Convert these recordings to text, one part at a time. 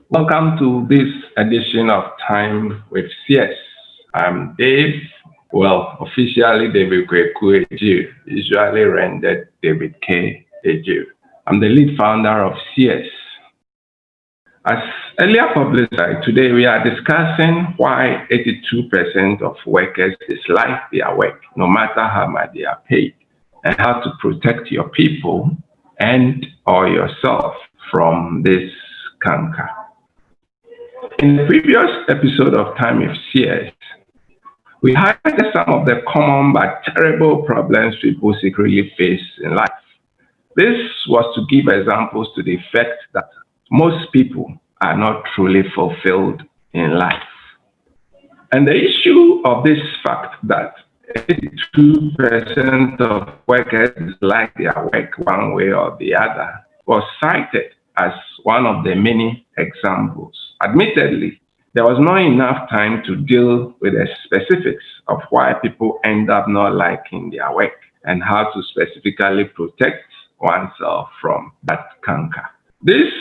Welcome to this edition of Time with Seers. I'm Dave. Well, officially David Kweku Ejiu, usually rendered David K. Ejiu. I'm the lead founder of Seers. As earlier publicized, today we are discussing why 82% of workers dislike their work, no matter how much they are paid, and how to protect your people and or yourself from this canker. In the previous episode of Time with Seers, we highlighted some of the common but terrible problems people secretly face in life. This was to give examples to the effect that most people are not truly fulfilled in life. And the issue of this fact that 82% of workers dislike their work one way or the other was cited as one of the many examples. Admittedly, there was not enough time to deal with the specifics of why people end up not liking their work and how to specifically protect oneself from that canker. This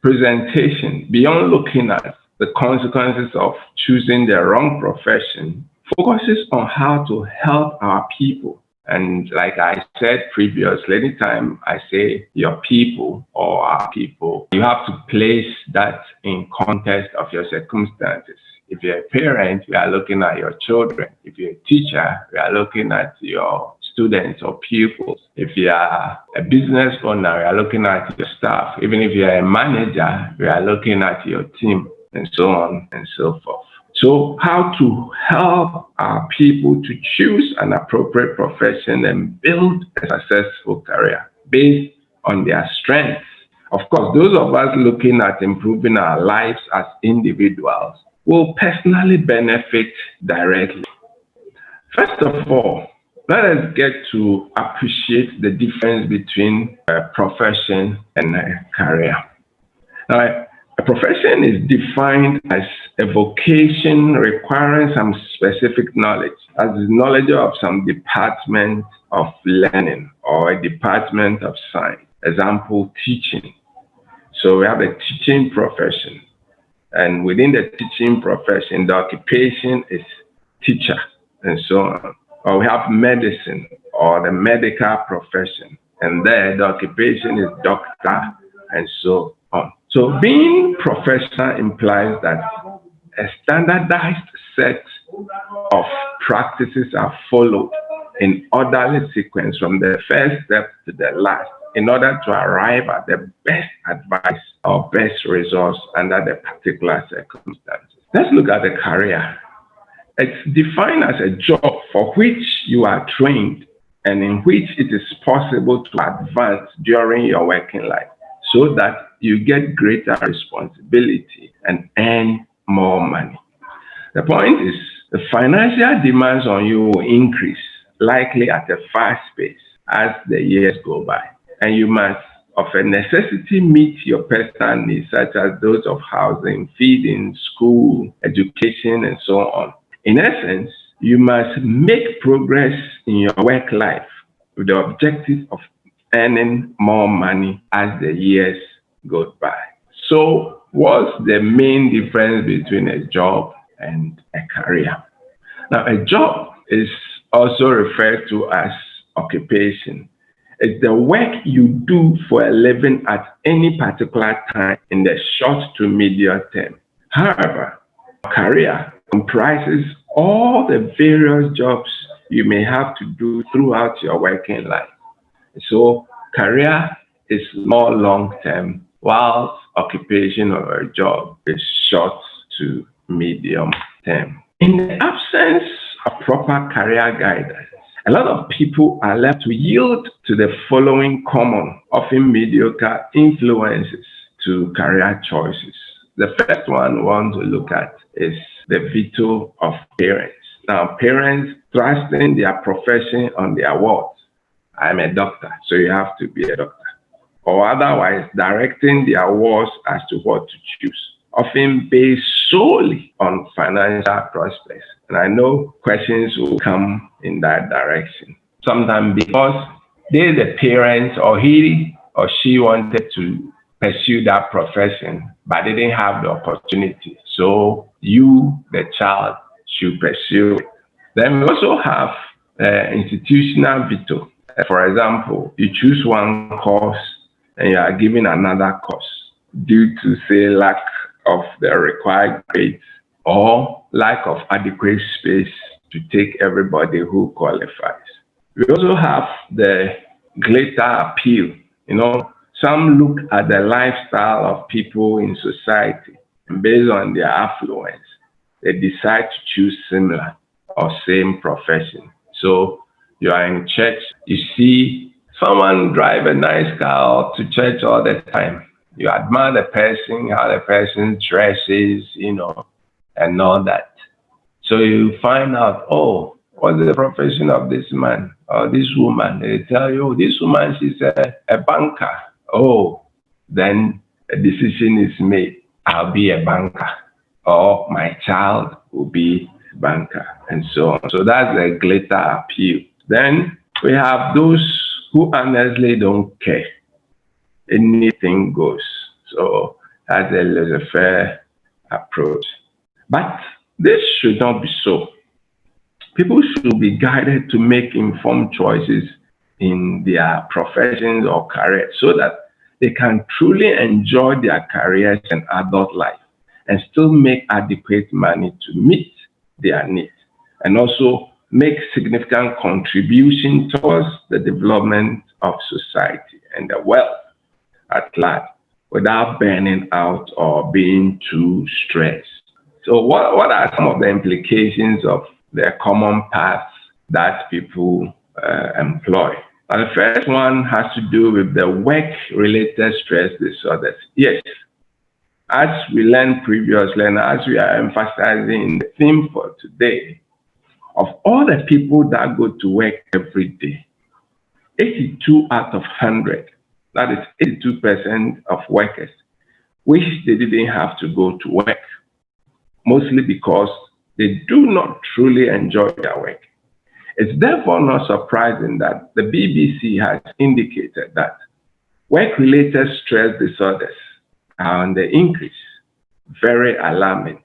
presentation, beyond looking at the consequences of choosing the wrong profession, focuses on how to help our people. And like I said previously, anytime I say your people or our people, you have to place that in context of your circumstances. If you're a parent, we are looking at your children. If you're a teacher, we are looking at your students or pupils. If you are a business owner, we are looking at your staff. Even if you are a manager, we are looking at your team, and so on and so forth. So how to help our people to choose an appropriate profession and build a successful career based on their strengths. Of course, those of us looking at improving our lives as individuals will personally benefit directly. First of all, let us get to appreciate the difference between a profession and a career. Now, a profession is defined as a vocation requiring some specific knowledge, as the knowledge of some department of learning or a department of science. Example, teaching. So we have a teaching profession. And within the teaching profession, the occupation is teacher and so on. Or we have medicine or the medical profession. And there the occupation is doctor and so on. So being professional implies that a standardized set of practices are followed in orderly sequence from the first step to the last in order to arrive at the best advice or best results under the particular circumstances. Let's look at the career. It's defined as a job for which you are trained and in which it is possible to advance during your working life, so that you get greater responsibility and earn more money. The point is, the financial demands on you will increase, likely at a fast pace as the years go by. And you must, of a necessity, meet your personal needs, such as those of housing, feeding, school, education, and so on. In essence, you must make progress in your work life with the objective of earning more money as the years go by. So what's the main difference between a job and a career? Now, a job is also referred to as occupation. It's the work you do for a living at any particular time in the short to medium term. However, career comprises all the various jobs you may have to do throughout your working life. So career is more long-term, while occupation or a job is short to medium term. In the absence of proper career guidance, a lot of people are left to yield to the following common, often mediocre influences to career choices. The first one we want to look at is the veto of parents. Now, parents trusting their profession on their words. I'm a doctor, so you have to be a doctor. Or otherwise, directing their words as to what to choose, often based solely on financial prospects. And I know questions will come in that direction. Sometimes because they, the parents, or he or she wanted to pursue that profession but didn't have the opportunity. So you, the child, should pursue it. Then we also have institutional veto. For example, you choose one course and you are given another course due to, say, lack of the required grades or lack of adequate space to take everybody who qualifies. We also have the greater appeal. Some look at the lifestyle of people in society, and based on their affluence, they decide to choose similar or same profession. So you are in church, you see someone drive a nice car to church all the time. You admire the person, how the person dresses, and all that. So you find out, oh, what's the profession of this man or this woman? They tell you, oh, this woman, she's a banker. Oh, then a decision is made. I'll be a banker, or my child will be a banker, and so on. So that's a greater appeal. Then we have those who honestly don't care. Anything goes. So that's a laissez-faire approach. But this should not be so. People should be guided to make informed choices in their professions or careers so that they can truly enjoy their careers and adult life and still make adequate money to meet their needs and also make significant contribution towards the development of society and the wealth at large without burning out or being too stressed. So what are some of the implications of the common paths that people employ? And the first one has to do with the work-related stress disorders. Yes, as we learned previously and as we are emphasizing in the theme for today, of all the people that go to work every day, 82 out of 100, that is 82% of workers, wish they didn't have to go to work, mostly because they do not truly enjoy their work. It's therefore not surprising that the BBC has indicated that work-related stress disorders are on the increase. Very alarming.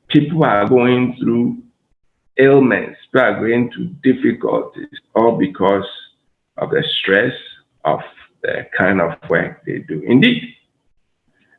People are going through ailments, people are going through difficulties, all because of the stress of the kind of work they do. Indeed,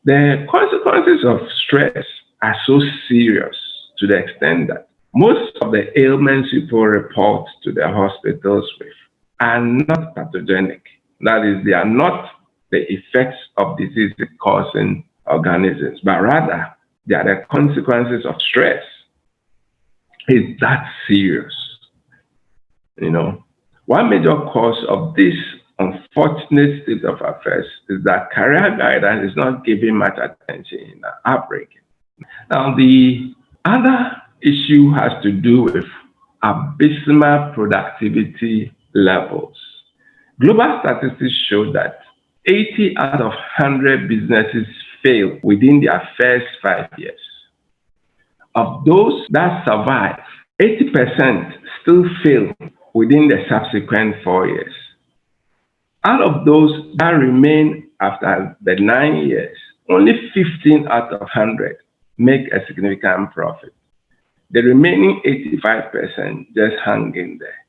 the consequences of stress are so serious to the extent that most of the ailments people report to the hospitals with are not pathogenic. That is, they are not the effects of disease-causing organisms, but rather they are the consequences of stress. It's that serious. One major cause of this unfortunate state of affairs is that career guidance is not given much attention in the outbreak. Now, the other issue has to do with abysmal productivity levels. Global statistics show that 80 out of 100 businesses fail within their first 5 years. Of those that survive, 80% still fail within the subsequent 4 years. Out of those that remain after the 9 years, only 15 out of 100 make a significant profit. The remaining 85% just hang in there.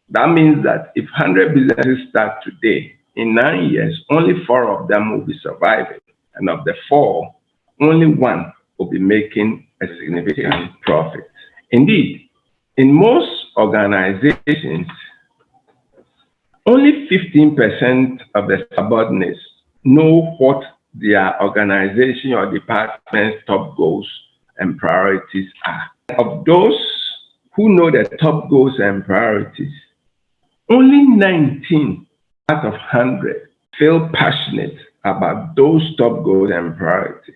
That means that if 100 businesses start today, in 9 years, only 4 of them will be surviving. And of the 4, only 1 will be making a significant profit. Indeed, in most organizations, only 15% of the subordinates know what their organization or department's top goals and priorities are. Of those who know the top goals and priorities, only 19 out of 100 feel passionate about those top goals and priorities.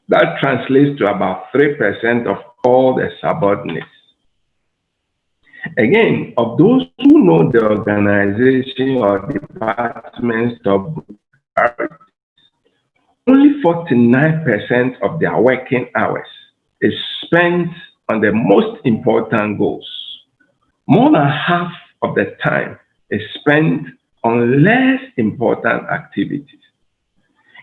That translates to about 3% of all the subordinates. Again, of those who know the organization or department's top priorities, only 49% of their working hours is spent on the most important goals. More than half of the time is spent on less important activities.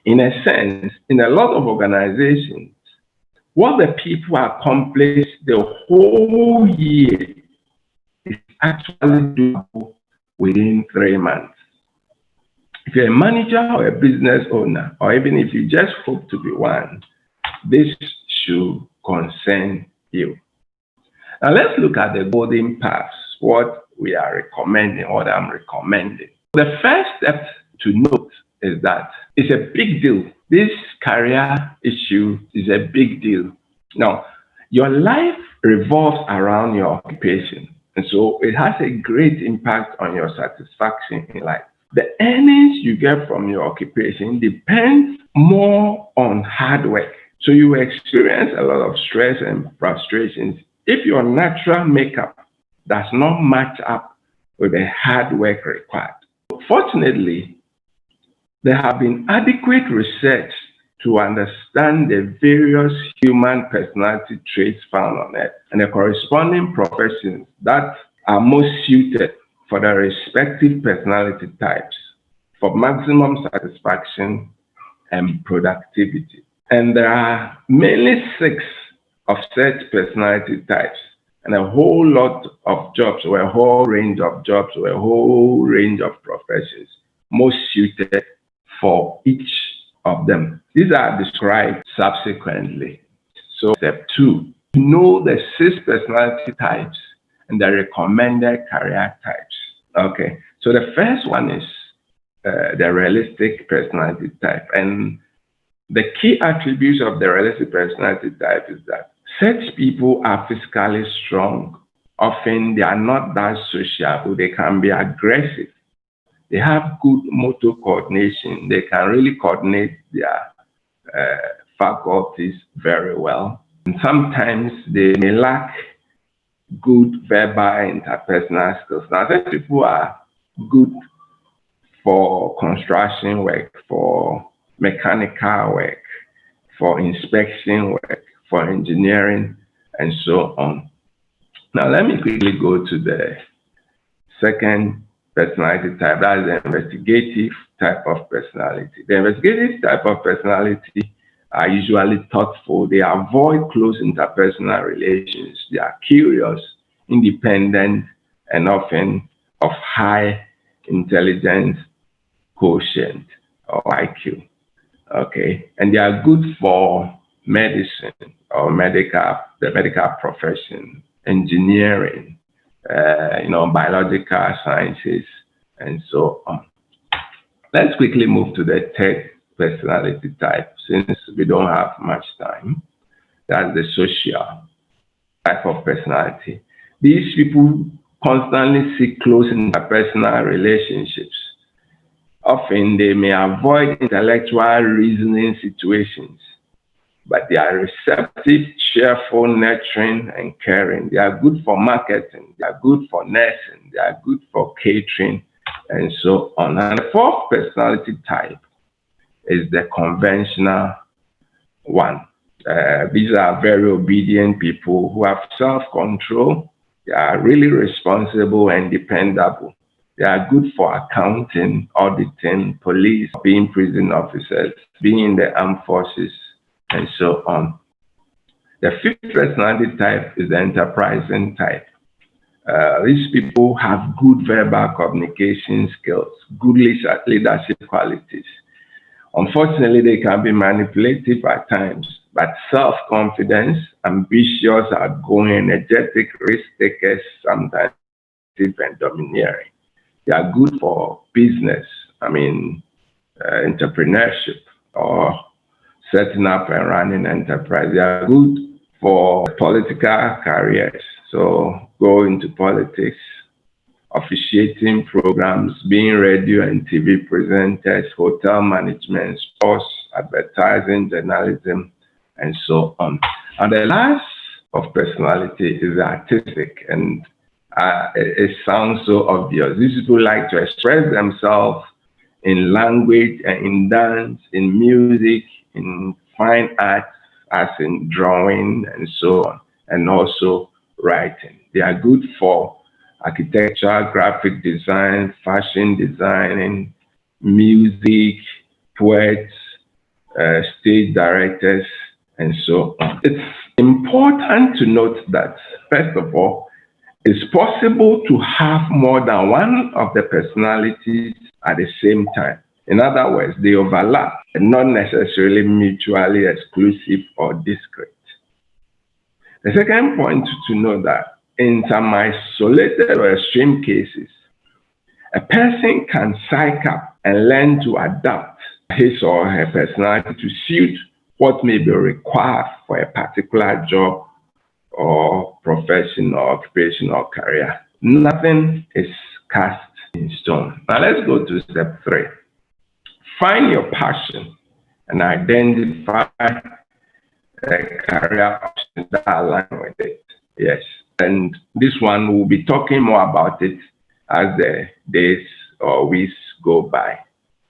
In a sense, in a lot of organizations, what the people accomplish the whole year is actually doable within 3 months. If you're a manager or a business owner, or even if you just hope to be one, this should concern you. Now let's look at the golden paths, what we are recommending, what I'm recommending. The first step to note is that it's a big deal. This career issue is a big deal. Now, your life revolves around your occupation, and so it has a great impact on your satisfaction in life. The earnings you get from your occupation depends more on hard work. So you will experience a lot of stress and frustrations if your natural makeup does not match up with the hard work required. Fortunately, there have been adequate research to understand the various human personality traits found on Earth and the corresponding professions that are most suited for the respective personality types for maximum satisfaction and productivity. And there are mainly 6 of such personality types and a whole lot of jobs, or a whole range of jobs, or a whole range of professions most suited for each of them. These are described subsequently. So step 2, know the 6 personality types and the recommended career types. Okay, so the first one is the realistic personality type. And the key attributes of the realistic personality type is that such people are physically strong. Often they are not that sociable. They can be aggressive. They have good motor coordination. They can really coordinate their faculties very well. And sometimes they may lack good verbal interpersonal skills. Now, such people are good for construction work, for mechanical work, for inspection work, for engineering, and so on. Now, let me quickly go to the second personality type. That is the investigative type of personality. The investigative type of personality are usually thoughtful. They avoid close interpersonal relations. They are curious, independent, and often of high intelligence quotient or IQ. Okay, and they are good for medicine or the medical profession, engineering, biological sciences, and so on. Let's quickly move to the third personality type, since we don't have much time. That's the social type of personality. These people constantly seek close interpersonal relationships. Often they may avoid intellectual reasoning situations, but they are receptive, cheerful, nurturing, and caring. They are good for marketing. They are good for nursing. They are good for catering, and so on. And the fourth personality type is the conventional one. These are very obedient people who have self-control. They are really responsible and dependable. They are good for accounting, auditing, police, being prison officers, being in the armed forces, and so on. The fifth personality type is the enterprising type. These people have good verbal communication skills, good leadership qualities. Unfortunately, they can be manipulative at times, but self-confidence, ambitious, outgoing, energetic, risk takers, sometimes and domineering. They are good for business, entrepreneurship, or setting up and running enterprise. They are good for political careers, so go into politics, officiating programs, being radio and TV presenters, hotel management, sports, advertising, journalism, and so on. And the last of personality is artistic, and it sounds so obvious. These people like to express themselves in language and in dance, in music, in fine arts, as in drawing and so on, and also writing. They are good for architecture, graphic design, fashion designing, music, poets, stage directors, and so on. It's important to note that, first of all, it's possible to have more than one of the personalities at the same time. In other words, they overlap and not necessarily mutually exclusive or discrete. The second point to know that in some isolated or extreme cases, a person can psych up and learn to adapt his or her personality to suit what may be required for a particular job or profession or occupation or career. Nothing is cast in stone. Now let's go to step 3. Find your passion and identify a career option that align with it. Yes, and this one we'll be talking more about it as the days or weeks go by.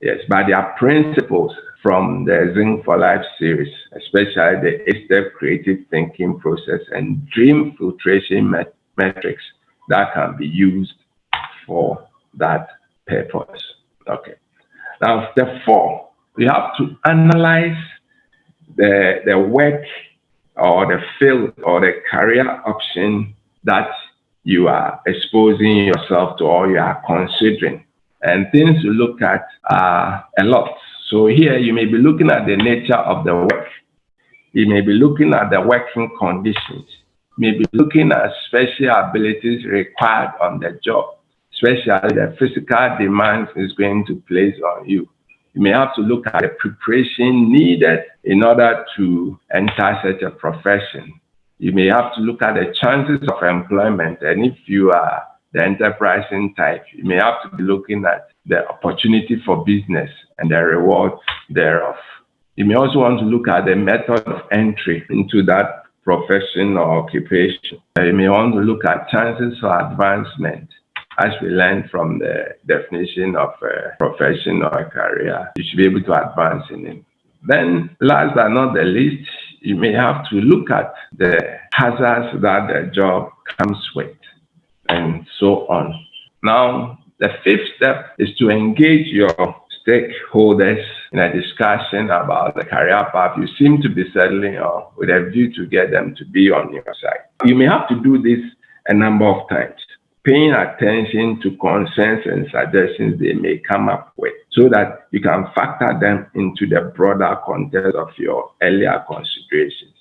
Yes, but there are principles from the Zinc for Life series, especially the 8-step creative thinking process and dream filtration metrics that can be used for that purpose. Okay. Now, step 4, we have to analyze the work or the field or the career option that you are exposing yourself to or you are considering. And things to look at are a lot. So here you may be looking at the nature of the work. You may be looking at the working conditions. You may be looking at special abilities required on the job, especially the physical demands is going to place on you. You may have to look at the preparation needed in order to enter such a profession. You may have to look at the chances of employment, and if you are the enterprising type, you may have to be looking at the opportunity for business and the rewards thereof. You may also want to look at the method of entry into that profession or occupation. You may want to look at chances for advancement. As we learned from the definition of a profession or a career, you should be able to advance in it. Then, last but not the least, you may have to look at the hazards that the job comes with, and so on. Now, the 5th step is to engage your stakeholders in a discussion about the career path you seem to be settling on with a view to get them to be on your side. You may have to do this a number of times, paying attention to concerns and suggestions they may come up with so that you can factor them into the broader context of your earlier considerations.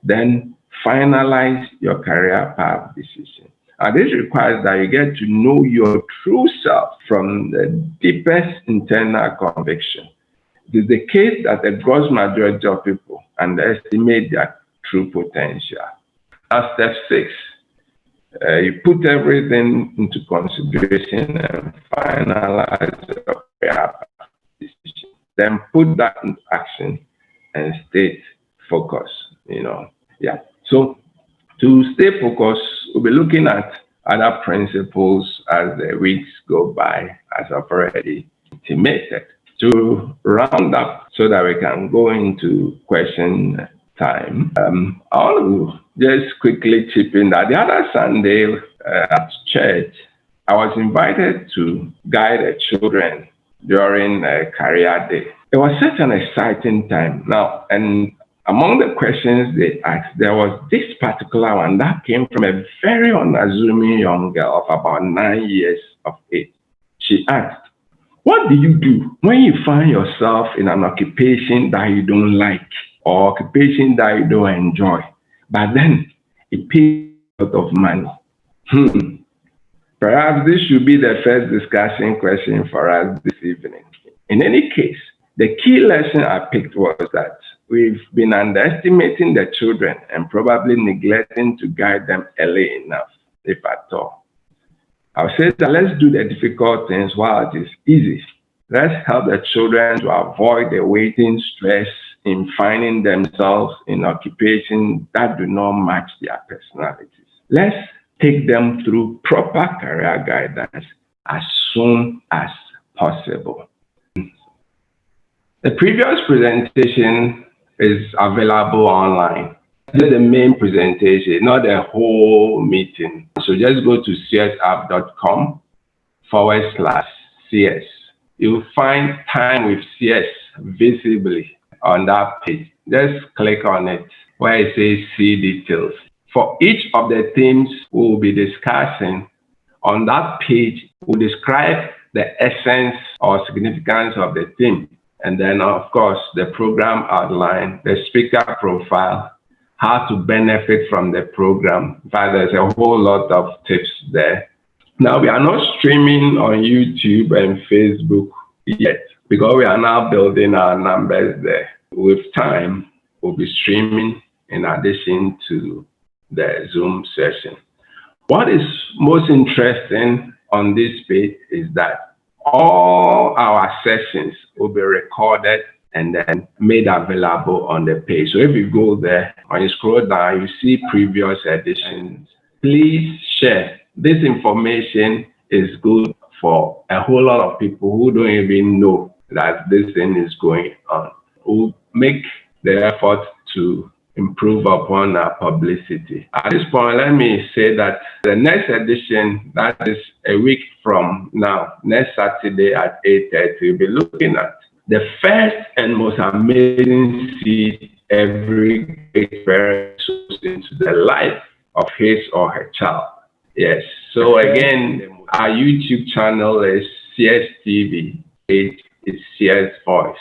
Then finalize your career path decision. And this requires that you get to know your true self from the deepest internal conviction. It is the case that the gross majority of people underestimate their true potential. As step 6, you put everything into consideration and finalize your career path decision. Then put that into action and stay focused. So to stay focused, we'll be looking at other principles as the weeks go by, as I've already intimated. To round up so that we can go into question time, I want to just quickly chip in that the other Sunday at church, I was invited to guide the children during a career day. It was such an exciting time. Now, and among the questions they asked, there was this particular one that came from a very unassuming young girl of about 9 years of age. She asked, "What do you do when you find yourself in an occupation that you don't like or occupation that you don't enjoy, but then it pays a lot of money?" Perhaps this should be the first discussion question for us this evening. In any case, the key lesson I picked was that we've been underestimating the children and probably neglecting to guide them early enough, if at all. I'll say that let's do the difficult things while it is easy. Let's help the children to avoid the waiting stress in finding themselves in occupations that do not match their personalities. Let's take them through proper career guidance as soon as possible. The previous presentation is available online. This is the main presentation, not the whole meeting. So just go to seersapp.com/CS. You'll find time with CS visibly on that page. Just click on it where it says see details. For each of the themes we will be discussing, on that page we'll describe the essence or significance of the theme. And then, of course, the program outline, the speaker profile, how to benefit from the program. In fact, there's a whole lot of tips there. Now, we are not streaming on YouTube and Facebook yet because we are now building our numbers there. With time, we'll be streaming in addition to the Zoom session. What is most interesting on this page is that all our sessions will be recorded and then made available on the page. So if you go there, when you scroll down, you see previous editions. Please share. This information is good for a whole lot of people who don't even know that this thing is going on. We'll make the effort to improve upon our publicity. At this point, let me say that the next edition, that is a week from now, next Saturday at 8:30, we'll be looking at the first and most amazing seed every great parent sows into the life of his or her child. Yes. So again, our YouTube channel is Seers TV. It is Seers Voice.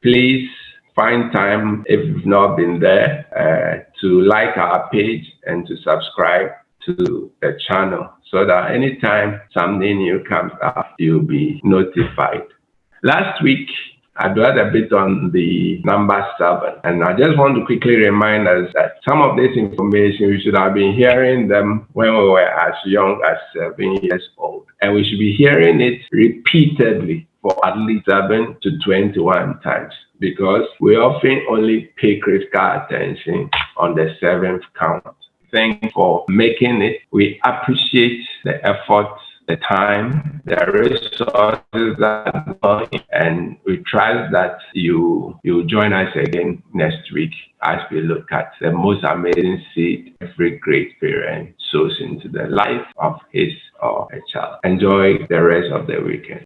Please find time, if you've not been there, to like our page and to subscribe to the channel so that anytime something new comes up, you'll be notified. Last week, I dwelt a bit on the number 7, and I just want to quickly remind us that some of this information, we should have been hearing them when we were as young as 7 years old, and we should be hearing it repeatedly for at least 7 to 21 times, because we often only pay critical attention on the 7th count. Thank you for making it. We appreciate the effort, the time, the resources that are, and we trust that you'll join us again next week as we look at the most amazing seed every great parent sows into the life of his or her child. Enjoy the rest of the weekend.